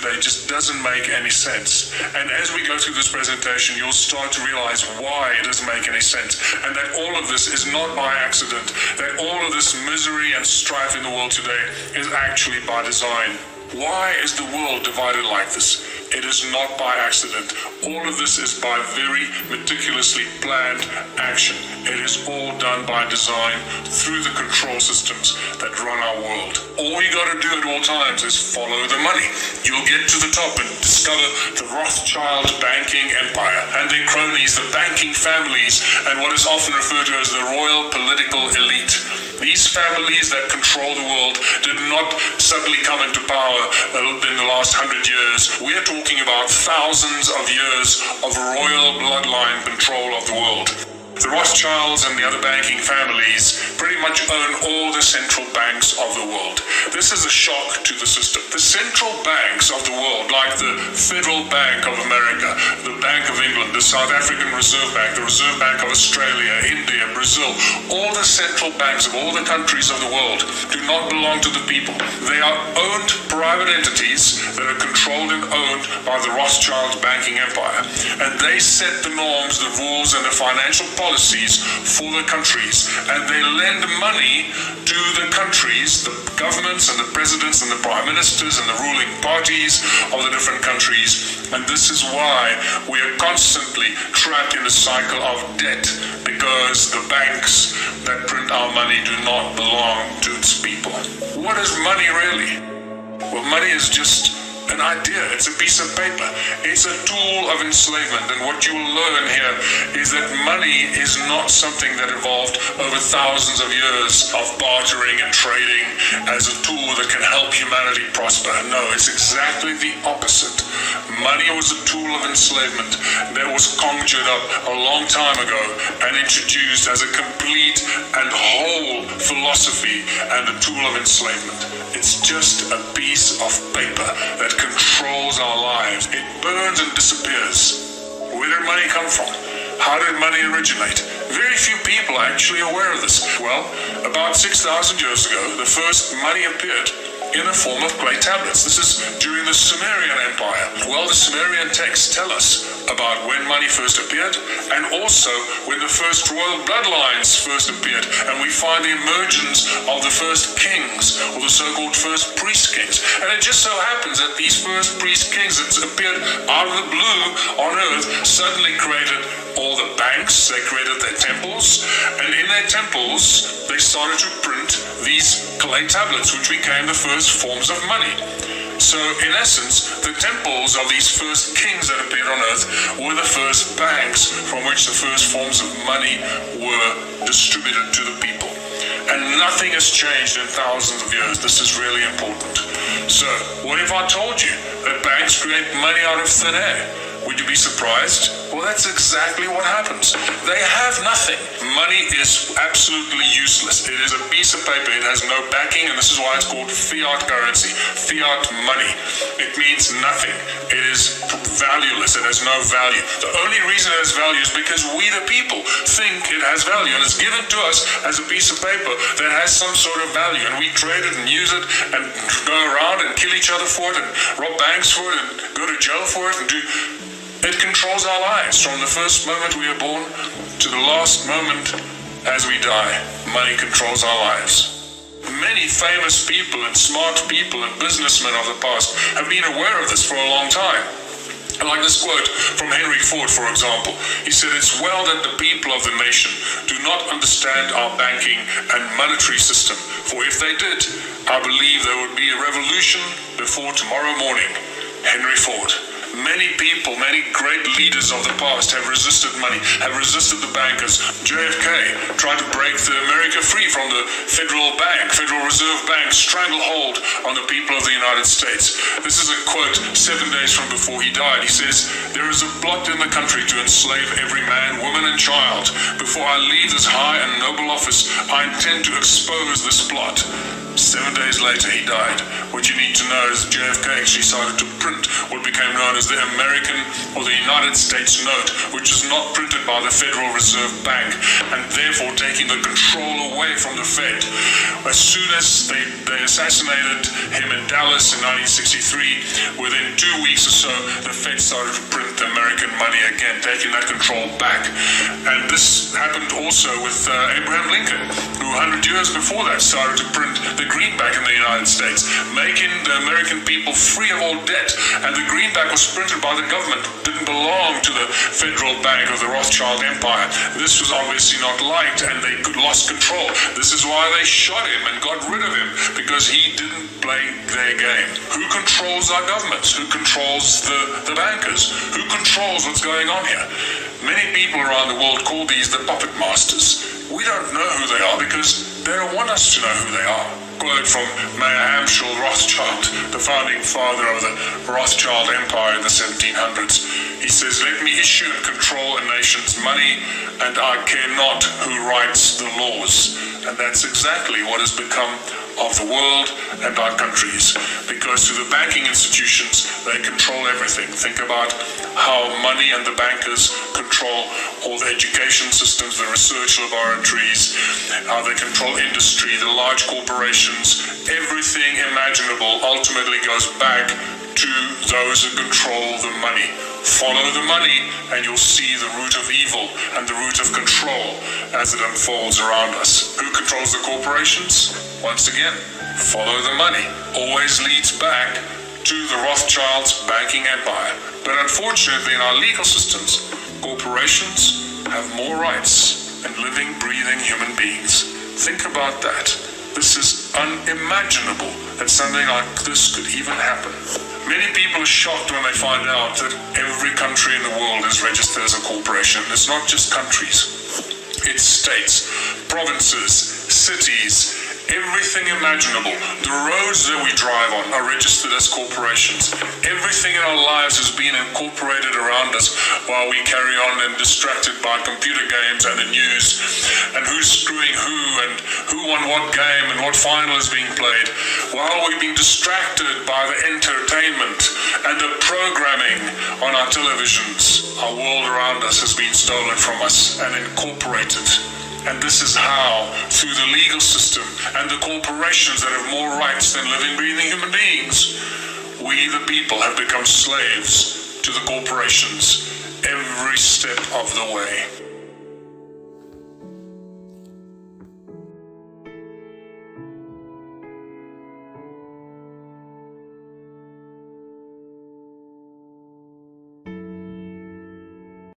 today just doesn't make any sense. And as we go through this presentation, you'll start to realize why it doesn't make any sense, and that all of this is not by accident, that all of this misery and strife in the world today is actually by design. Why is the world divided like this? It is not by accident. All of this is by very meticulously planned action. It is all done by design through the control systems that run our world. All you got to do at all times is follow the money. You'll get to the top and discover the Rothchilds banking empire and their cronies, the banking families, and what is often referred to as the royal political elite. These families that control the world did not suddenly come into power in the last 100 years. We are talking about thousands of years of royal bloodline control of the world. The Rothschilds and the other banking families pretty much own all the central banks of the world. This is a shock to the system. The central banks of the world, like the Federal Bank of America, the Bank of England, the South African Reserve Bank, the Reserve Bank of Australia, India, Brazil, all the central banks of all the countries of the world do not belong to the people. They are owned private entities that are controlled and owned by the Rothschild banking empire. And they set the norms, the rules, and the financial policies for the countries, and they lend money to the countries, the governments and the presidents and the prime ministers and the ruling parties of the different countries. And this is why we are constantly trapped in a cycle of debt, because the banks that print our money do not belong to its people. What is money really? Well, money is just an idea. It's a piece of paper. It's a tool of enslavement. And what you will learn here is that money is not something that evolved over thousands of years of bartering and trading as a tool that can help humanity prosper. No, it's exactly the opposite. Money was a tool of enslavement that was conjured up a long time ago and introduced as a complete and whole philosophy and a tool of enslavement. It's just a piece of paper that controls our lives. It burns and disappears. Where did money come from? How did money originate? Very few people are actually aware of this. Well, about 6,000 years ago, the first money appeared in the form of clay tablets. This is during the Sumerian Empire. Well, the Sumerian texts tell us about when money first appeared, and also when the first royal bloodlines first appeared, and we find the emergence of the first kings, or the so-called first priest kings. And it just so happens that these first priest kings that appeared out of the blue on earth suddenly created all the banks, they created their temples, and in their temples they started to print these clay tablets, which became the first forms of money. So in essence, the temples of these first kings that appeared on earth were the first banks from which the first forms of money were distributed to the people. And nothing has changed in thousands of years. This is really important. So what if I told you that banks create money out of thin air? Would you be surprised? Well, that's exactly what happens. They have nothing. Money is absolutely useless. It is a piece of paper. It has no backing, and this is why it's called fiat currency, fiat money. It means nothing. It is valueless. It has no value. The only reason it has value is because we, the people, think it has value, and it's given to us as a piece of paper that has some sort of value, and we trade it and use it and go around and kill each other for it and rob banks for it and go to jail for it and do. It controls our lives from the first moment we are born to the last moment as we die. Money controls our lives. Many famous people and smart people and businessmen of the past have been aware of this for a long time. I like this quote from Henry Ford, for example. He said, "It's well that the people of the nation do not understand our banking and monetary system, for if they did, I believe there would be a revolution before tomorrow morning." Henry Ford. Many people, many great leaders of the past have resisted money, have resisted the bankers. JFK tried to break America free from the Federal Reserve Bank stranglehold on the people of the United States. This is a quote 7 days from before he died. He says, "There is a plot in the country to enslave every man, woman, and child. Before I leave this high and noble office, I intend to expose this plot." 7 days later, he died. What you need to know is JFK actually started to print what became known as the American or the United States note, which is not printed by the Federal Reserve Bank, and therefore taking the control away from the Fed. As soon as they assassinated him in Dallas in 1963, within 2 weeks or so, the Fed started to print the American money again, taking that control back. And this happened also with Abraham Lincoln, who 100 years before that started to print the greenback in the United States, making the American people free of all debt. And the greenback was printed by the government, didn't belong to the Federal Bank of the Rothschild Empire. This was obviously not liked, and they lost control. This is why they shot him and got rid of him, because he didn't play their game. Who controls our governments? Who controls the bankers? Who controls what's going on here? Many people around the world call these the puppet masters. We don't know who they are because they don't want us to know who they are. Quote from Mayor Amschel Rothschild, the founding father of the Rothschild Empire in the 1700s. He says, "Let me issue and control a nation's money, and I care not who writes the laws." And that's exactly what has become of the world and our countries, because through the banking institutions, they control everything. Think about how money and the bankers control all the education systems, the research laboratories, how they control industry, the large corporations. Everything imaginable ultimately goes back to those who control the money. Follow the money and you'll see the root of evil and the root of control as it unfolds around us. Who controls the corporations? Once again, follow the money. Always leads back to the Rothschilds banking empire. But unfortunately, in our legal systems, corporations have more rights than living, breathing human beings. Think about that. This is unimaginable that something like this could even happen. Many people are shocked when they find out that every country in the world is registered as a corporation. It's not just countries. It's states, provinces, cities, everything imaginable. The roads that we drive on are registered as corporations. Everything in our lives has been incorporated around us while we carry on and distracted by computer games and the news and who's screwing who and who won what game and what final is being played. While we're being distracted by the entertainment and the programming on our televisions, our world around us has been stolen from us and incorporated. And this is how, through the legal system and the corporations that have more rights than living, breathing human beings, we the people have become slaves to the corporations every step of the way.